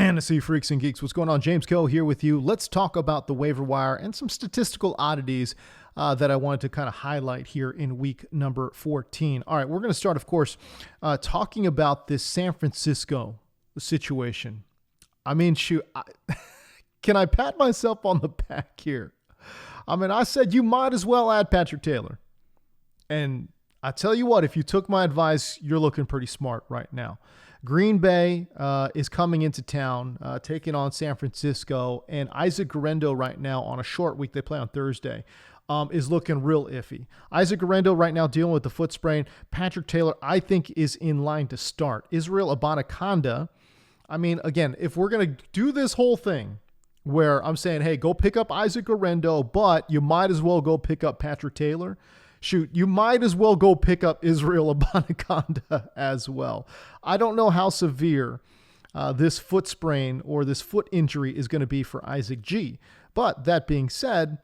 Fantasy Freaks and Geeks. What's going on? James Coe here with you. Let's talk about the waiver wire and some statistical oddities that I wanted to kind of highlight here in week number 14. All right, we're going to start, of course, talking about this San Francisco situation. I mean, shoot, can I pat myself on the back here? I mean, I said you might as well add Patrick Taylor. And I tell you what, if you took my advice, you're looking pretty smart right now. Green Bay is coming into town, taking on San Francisco, and Isaac Guerendo right now on a short week, they play on Thursday, is looking real iffy. Isaac Guerendo right now dealing with the foot sprain. Patrick Taylor, I think, is in line to start. Israel Abanikanda, I mean, again, if we're going to do this whole thing where I'm saying, hey, go pick up Isaac Guerendo, but you might as well go pick up Patrick Taylor, shoot, you might as well go pick up Israel Abanikanda as well. I don't know how severe this foot sprain or this foot injury is going to be for Isaac G. But that being said,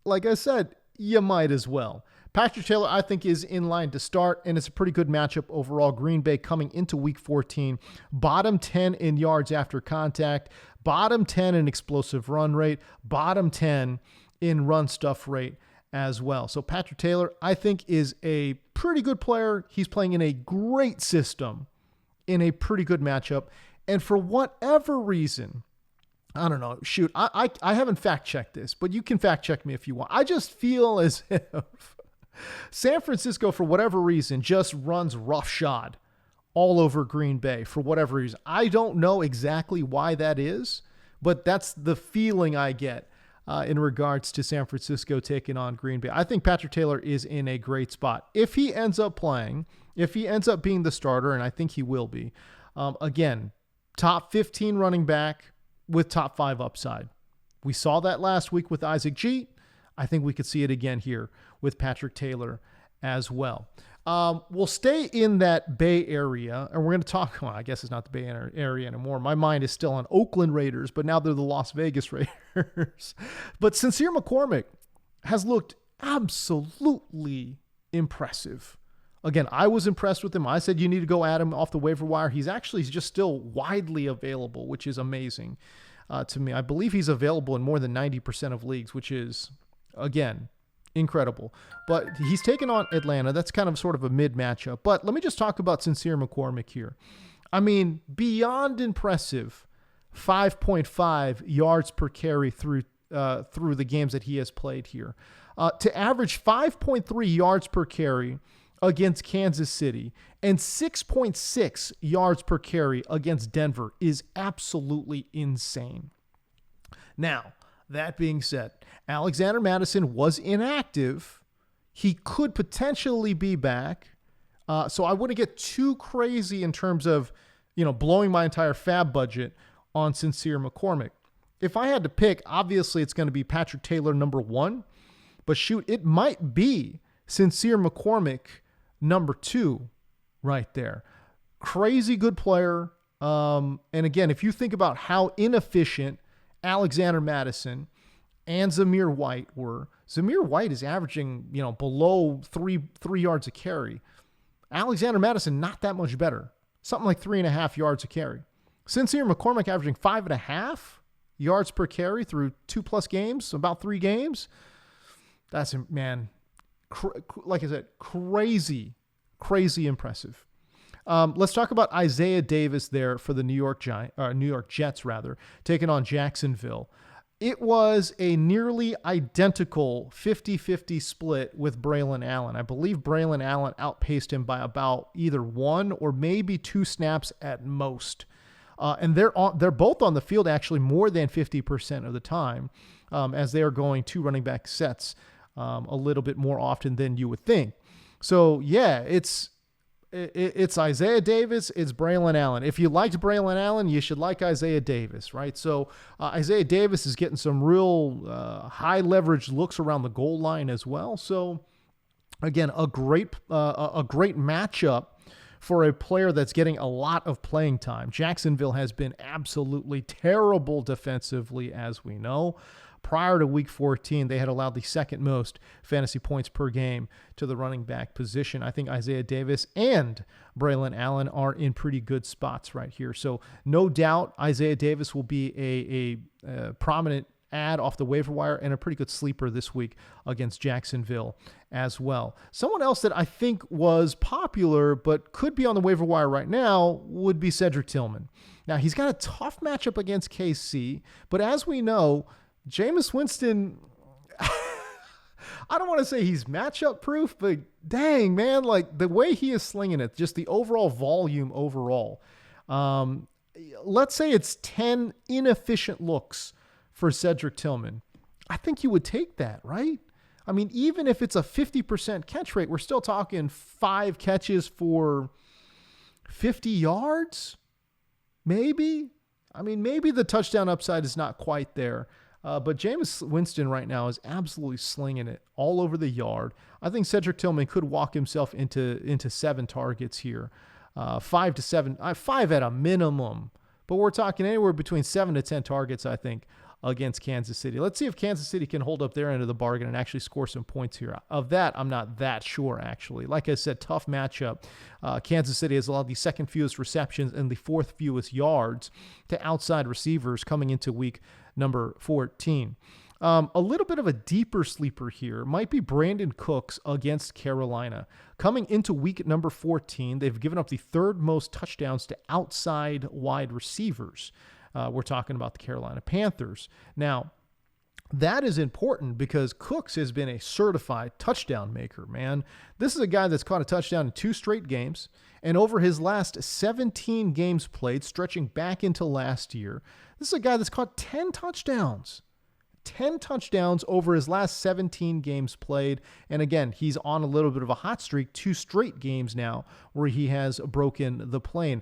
like I said, you might as well. Patrick Taylor, I think, is in line to start, and it's a pretty good matchup overall. Green Bay coming into week 14, bottom 10 in yards after contact, bottom 10 in explosive run rate, bottom 10 in run stuff rate as well. So Patrick Taylor, I think, is a pretty good player. He's playing in a great system, in a pretty good matchup. And for whatever reason, I don't know, shoot, I haven't fact-checked this, but you can fact-check me if you want. I just feel as if San Francisco, for whatever reason, just runs roughshod all over Green Bay for whatever reason. I don't know exactly why that is, but that's the feeling I get in regards to San Francisco taking on Green Bay. I think Patrick Taylor is in a great spot. If he ends up playing, if he ends up being the starter, and I think he will be, again, top 15 running back with top 5 upside. We saw that last week with Isaac G. I think we could see it again here with Patrick Taylor as well. We'll stay in that Bay Area, and we're going to talk, well, I guess it's not the Bay Area anymore. My mind is still on Oakland Raiders, but now they're the Las Vegas Raiders. But Sincere McCormick has looked absolutely impressive. Again, I was impressed with him. I said you need to go at him off the waiver wire. He's just still widely available, which is amazing to me. I believe he's available in more than 90% of leagues, which is, again, incredible. But he's taken on Atlanta. That's kind of sort of a mid matchup. But let me just talk about Sincere McCormick here. I mean, beyond impressive, 5.5 yards per carry through the games that he has played here. To average 5.3 yards per carry against Kansas City and 6.6 yards per carry against Denver is absolutely insane. Now, that being said, Alexander Mattison was inactive. He could potentially be back. So I wouldn't get too crazy in terms of, blowing my entire fab budget on Sincere McCormick. If I had to pick, obviously it's going to be Patrick Taylor number 1, but shoot, it might be Sincere McCormick number 2 right there. Crazy good player. And again, if you think about how inefficient Alexander Mattison and Zamir White were. Zamir White is averaging, below three yards a carry. Alexander Mattison, not that much better. Something like 3.5 yards a carry. Sincere McCormick averaging 5.5 yards per carry through 2+ games, about 3 games. That's, man, like I said, crazy impressive. Let's talk about Isaiah Davis there for the New York Jets, taking on Jacksonville. It was a nearly identical 50-50 split with Braylon Allen. I believe Braylon Allen outpaced him by about either 1 or maybe 2 snaps at most. And they're both on the field actually more than 50% of the time, as they are going 2 running back sets a little bit more often than you would think. So yeah, it's Isaiah Davis, it's Braylon Allen. If you liked Braylon Allen, you should like Isaiah Davis, right? So Isaiah Davis is getting some real high leverage looks around the goal line as well. So again, a great matchup for a player that's getting a lot of playing time. Jacksonville has been absolutely terrible defensively, as we know. Prior to week 14, they had allowed the second most fantasy points per game to the running back position. I think Isaiah Davis and Braylon Allen are in pretty good spots right here. So no doubt Isaiah Davis will be a prominent add off the waiver wire and a pretty good sleeper this week against Jacksonville as well. Someone else that I think was popular but could be on the waiver wire right now would be Cedric Tillman. Now, he's got a tough matchup against KC, but as we know, Jameis Winston, I don't want to say he's matchup proof, but dang, man, like the way he is slinging it, just the overall volume overall. Let's say it's 10 inefficient looks for Cedric Tillman. I think you would take that, right? I mean, even if it's a 50% catch rate, we're still talking 5 catches for 50 yards, maybe. I mean, maybe the touchdown upside is not quite there. But Jameis Winston right now is absolutely slinging it all over the yard. I think Cedric Tillman could walk himself into 7 targets here. 5 to 7, 5 at a minimum. But we're talking anywhere between 7 to 10 targets, I think, against Kansas City. Let's see if Kansas City can hold up their end of the bargain and actually score some points here. Of that, I'm not that sure, actually. Like I said, tough matchup. Kansas City has allowed the second fewest receptions and the 4th fewest yards to outside receivers coming into week number 14. A little bit of a deeper sleeper here might be Brandon Cooks against Carolina. Coming into week number 14, they've given up the 3rd most touchdowns to outside wide receivers. We're talking about the Carolina Panthers. Now, that is important because Cooks has been a certified touchdown maker, man. This is a guy that's caught a touchdown in 2 straight games. And over his last 17 games played, stretching back into last year, this is a guy that's caught 10 touchdowns. 10 touchdowns over his last 17 games played. And again, he's on a little bit of a hot streak, 2 straight games now where he has broken the plane.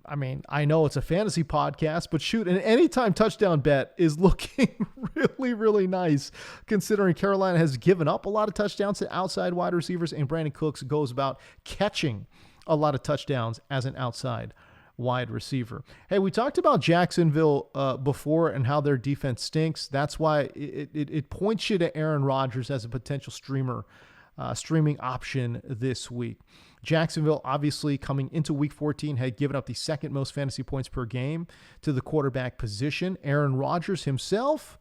I mean, I know it's a fantasy podcast, but shoot, an anytime touchdown bet is looking really, really nice considering Carolina has given up a lot of touchdowns to outside wide receivers and Brandon Cooks goes about catching a lot of touchdowns as an outside wide receiver. Hey, we talked about Jacksonville before and how their defense stinks. That's why it points you to Aaron Rodgers as a potential streaming option this week. Jacksonville, obviously, coming into week 14, had given up the 2nd most fantasy points per game to the quarterback position. Aaron Rodgers himself,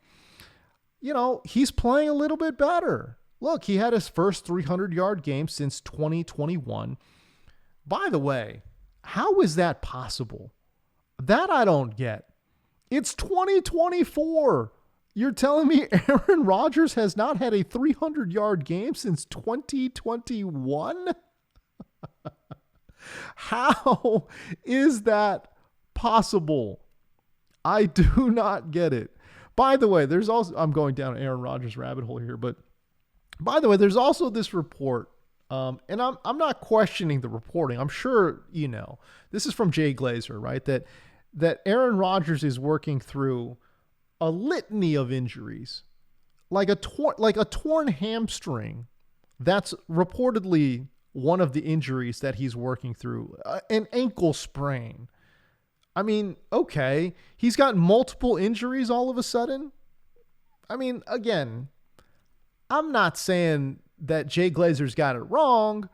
he's playing a little bit better. Look, he had his first 300-yard game since 2021. By the way, how is that possible? That I don't get. It's 2024. You're telling me Aaron Rodgers has not had a 300-yard game since 2021? How is that possible? I do not get it. By the way, there's also, I'm going down Aaron Rodgers rabbit hole here, but by the way, there's also this report, and I'm not questioning the reporting. I'm sure this is from Jay Glazer, right? That Aaron Rodgers is working through a litany of injuries, like a torn hamstring. That's reportedly one of the injuries that he's working through, an ankle sprain. I mean, okay, he's got multiple injuries all of a sudden. I mean, again, I'm not saying that Jay Glazer's got it wrong.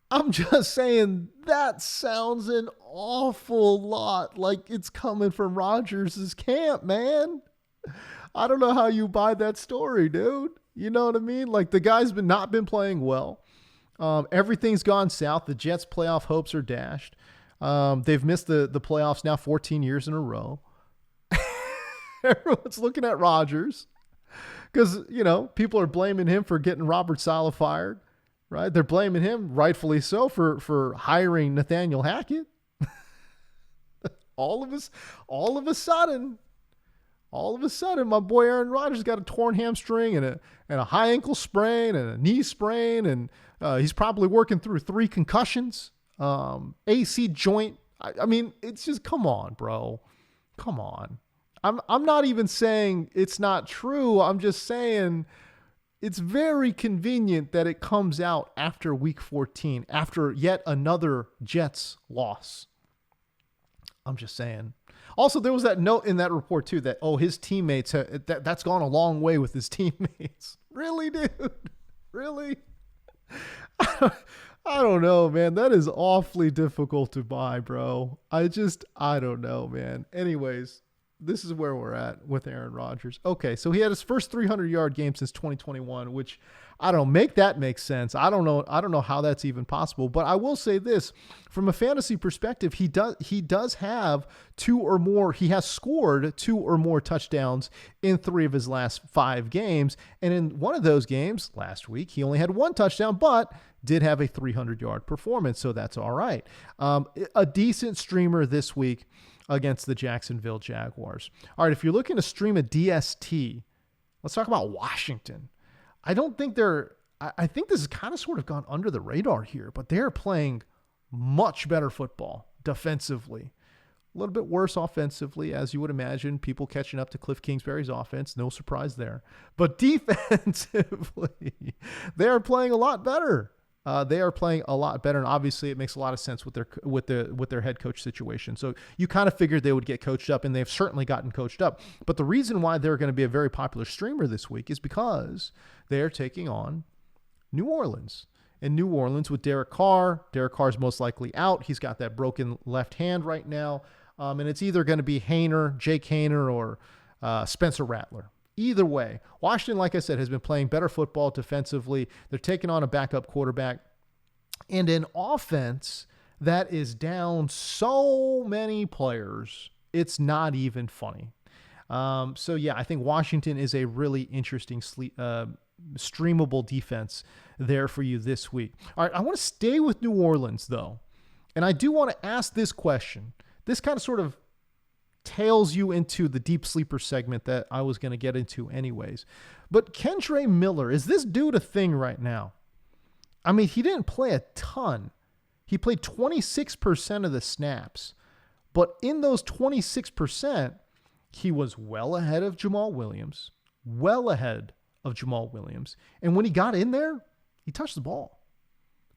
I'm just saying that sounds an awful lot like it's coming from Rodgers' camp, man. I don't know how you buy that story, dude. You know what I mean? Like, the guy's not been playing well. Everything's gone south. The Jets' playoff hopes are dashed. They've missed the playoffs now 14 years in a row. Everyone's looking at Rodgers because, people are blaming him for getting Robert Saleh fired, right? They're blaming him, rightfully so, for hiring Nathaniel Hackett. All of a sudden, my boy Aaron Rodgers got a torn hamstring and a high ankle sprain and a knee sprain, and he's probably working through 3 concussions, AC joint. I mean, it's just, come on, bro. Come on. I'm not even saying it's not true. I'm just saying it's very convenient that it comes out after week 14, after yet another Jets loss. I'm just saying. Also, there was that note in that report too that, oh, his teammates, that's gone a long way with his teammates. Really, dude? Really? I don't know, man. That is awfully difficult to buy, bro. I don't know, man. Anyways, this is where we're at with Aaron Rodgers. Okay, so he had his first 300-yard game since 2021, which I don't make that make sense. I don't know how that's even possible. But I will say this, from a fantasy perspective, he does have two or more. He has scored two or more touchdowns in 3 of his last 5 games, and in one of those games last week, he only had 1 touchdown, but did have a 300-yard performance, so that's all right. A decent streamer this week against the Jacksonville Jaguars. All right, if you're looking to stream a DST, let's talk about Washington. I think this has kind of sort of gone under the radar here, but they're playing much better football defensively. A little bit worse offensively, as you would imagine, people catching up to Cliff Kingsbury's offense. No surprise there. But defensively, they are playing a lot better. They are playing a lot better, and obviously it makes a lot of sense with their head coach situation. So you kind of figured they would get coached up, and they've certainly gotten coached up. But the reason why they're going to be a very popular streamer this week is because they're taking on New Orleans. And New Orleans with Derek Carr. Derek Carr's most likely out. He's got that broken left hand right now. And it's either going to be Jake Haener, or Spencer Rattler. Either way, Washington, like I said, has been playing better football defensively. They're taking on a backup quarterback and an offense that is down so many players, it's not even funny. So, yeah, I think Washington is a really interesting streamable defense there for you this week. All right, I want to stay with New Orleans, though, and I do want to ask this question. This kind of sort of tails you into the deep sleeper segment that I was going to get into anyways. But Kendre Miller, is this dude a thing right now? I mean, he didn't play a ton. He played 26% of the snaps. But in those 26%, he was well ahead of Jamal Williams. And when he got in there, he touched the ball.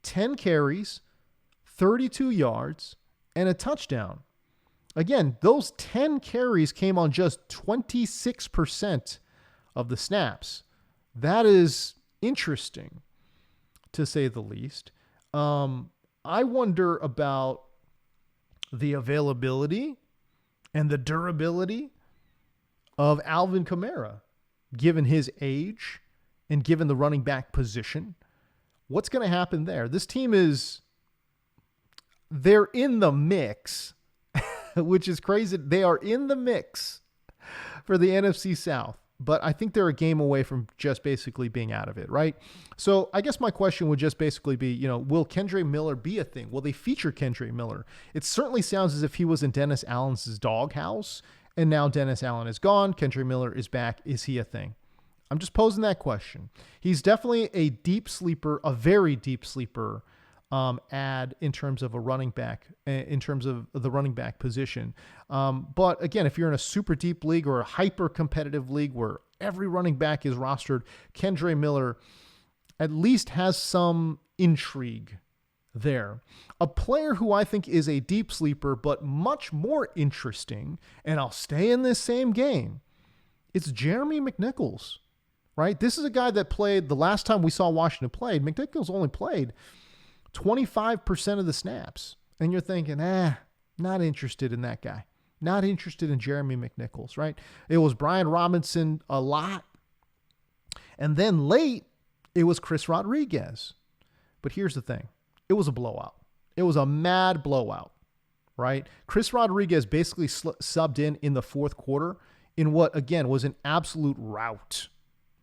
10 carries, 32 yards, and a touchdown. Again, those 10 carries came on just 26% of the snaps. That is interesting, to say the least. I wonder about the availability and the durability of Alvin Kamara, given his age and given the running back position. What's going to happen there? This team they're in the mix, which is crazy. They are in the mix for the NFC South, but I think they're a game away from just basically being out of it, right? So I guess my question would just basically be, will Kendre Miller be a thing? Will they feature Kendre Miller? It certainly sounds as if he was in Dennis Allen's doghouse, and now Dennis Allen is gone. Kendre Miller is back. Is he a thing? I'm just posing that question. He's definitely a deep sleeper, a very deep sleeper add in terms of a running back, in terms of the running back position. But again, if you're in a super deep league or a hyper competitive league where every running back is rostered, Kendre Miller at least has some intrigue there. A player who I think is a deep sleeper, but much more interesting, and I'll stay in this same game, it's Jeremy McNichols, right? This is a guy that played the last time we saw Washington play. McNichols only played 25% of the snaps. And you're thinking, not interested in that guy. Not interested in Jeremy McNichols, right? It was Brian Robinson a lot. And then late, it was Chris Rodriguez. But here's the thing. It was a blowout. It was a mad blowout, right? Chris Rodriguez basically subbed in the fourth quarter in what, again, was an absolute rout.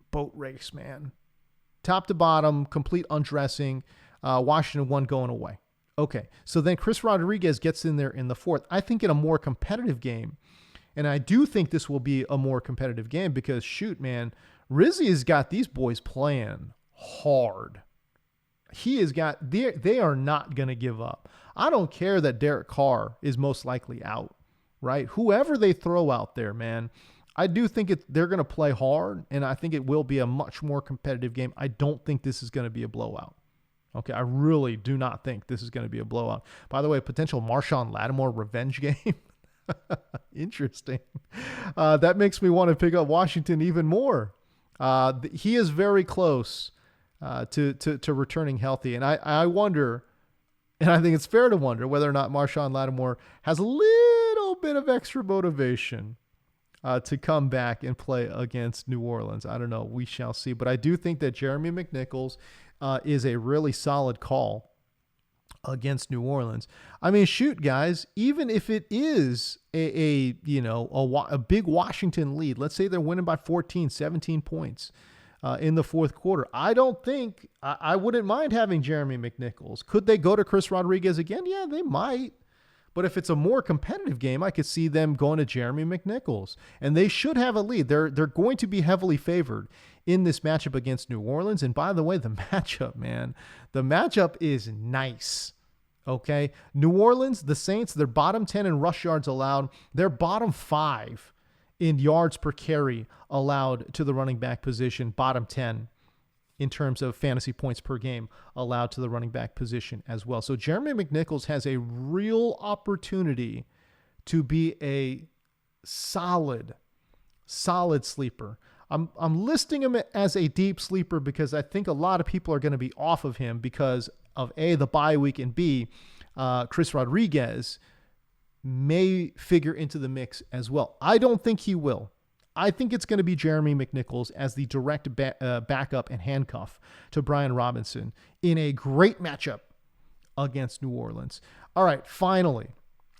Boat race, man. Top to bottom, complete undressing. Washington won going away. Okay, so then Chris Rodriguez gets in there in the fourth. I think in a more competitive game, and I do think this will be a more competitive game because, shoot, man, Rizzy has got these boys playing hard. They are not going to give up. I don't care that Derek Carr is most likely out, right? Whoever they throw out there, man, I do think they're going to play hard, and I think it will be a much more competitive game. I don't think this is going to be a blowout. Okay, I really do not think this is going to be a blowout. By the way, potential Marshawn Lattimore revenge game. Interesting. That makes me want to pick up Washington even more. He is very close to returning healthy. And I wonder, and I think it's fair to wonder, whether or not Marshawn Lattimore has a little bit of extra motivation to come back and play against New Orleans. I don't know. We shall see. But I do think that Jeremy McNichols is a really solid call against New Orleans. I mean, shoot, guys, even if it is a big Washington lead, let's say they're winning by 14, 17 points in the fourth quarter, I don't think I wouldn't mind having Jeremy McNichols. Could they go to Chris Rodriguez again? Yeah, they might. But if it's a more competitive game, I could see them going to Jeremy McNichols. And they should have a lead. They're going to be heavily favored in this matchup against New Orleans. And by the way, the matchup is nice. Okay? New Orleans, the Saints, they're bottom 10 in rush yards allowed. They're bottom 5 in yards per carry allowed to the running back position. Bottom 10 in terms of fantasy points per game allowed to the running back position as well. So Jeremy McNichols has a real opportunity to be a solid sleeper. I'm listing him as a deep sleeper because I think a lot of people are going to be off of him because of A, the bye week, and B, Chris Rodriguez may figure into the mix as well. I don't think he will. I think it's going to be Jeremy McNichols as the direct backup and handcuff to Brian Robinson in a great matchup against New Orleans. All right, finally.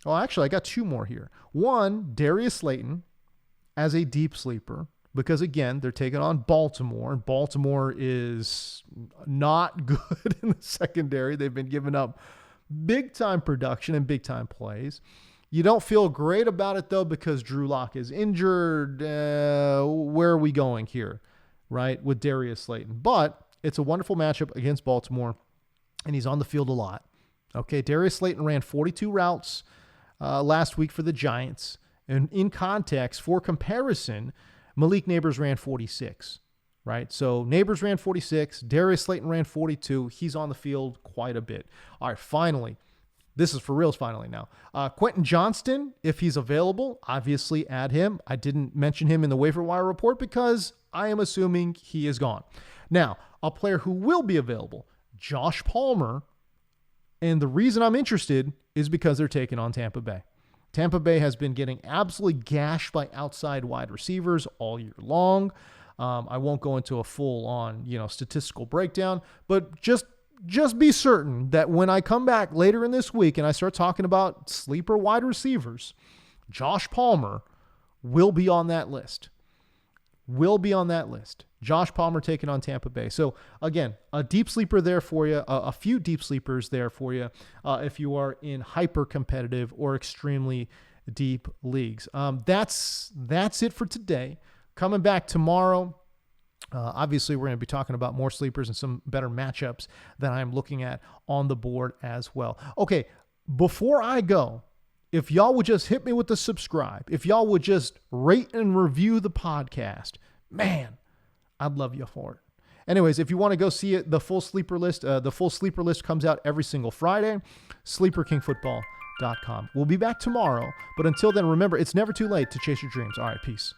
Oh, actually, I got two more here. One, Darius Slayton as a deep sleeper because, again, they're taking on Baltimore, and Baltimore is not good in the secondary. They've been giving up big-time production and big-time plays. You don't feel great about it, though, because Drew Lock is injured. Where are we going here, right, with Darius Slayton? But it's a wonderful matchup against Baltimore, and he's on the field a lot. Okay, Darius Slayton ran 42 routes last week for the Giants. And in context, for comparison, Malik Neighbors ran 46, right? So Neighbors ran 46. Darius Slayton ran 42. He's on the field quite a bit. All right, finally. This is for reals finally now. Quentin Johnston, if he's available, obviously add him. I didn't mention him in the waiver wire report because I am assuming he is gone. Now, a player who will be available, Josh Palmer. And the reason I'm interested is because they're taking on Tampa Bay. Tampa Bay has been getting absolutely gashed by outside wide receivers all year long. I won't go into a full-on, statistical breakdown, but just be certain that when I come back later in this week and I start talking about sleeper wide receivers, Josh Palmer will be on that list. Josh Palmer taking on Tampa Bay. So again, a deep sleeper there for you, a few deep sleepers there for you if you are in hyper competitive or extremely deep leagues. That's it for today. Coming back tomorrow. Obviously, we're going to be talking about more sleepers and some better matchups that I'm looking at on the board as well. Okay, before I go, if y'all would just hit me with the subscribe, if y'all would just rate and review the podcast, man, I'd love you for it. Anyways, if you want to go see it, the full sleeper list comes out every single Friday, sleeperkingfootball.com. We'll be back tomorrow, but until then, remember, it's never too late to chase your dreams. All right, peace.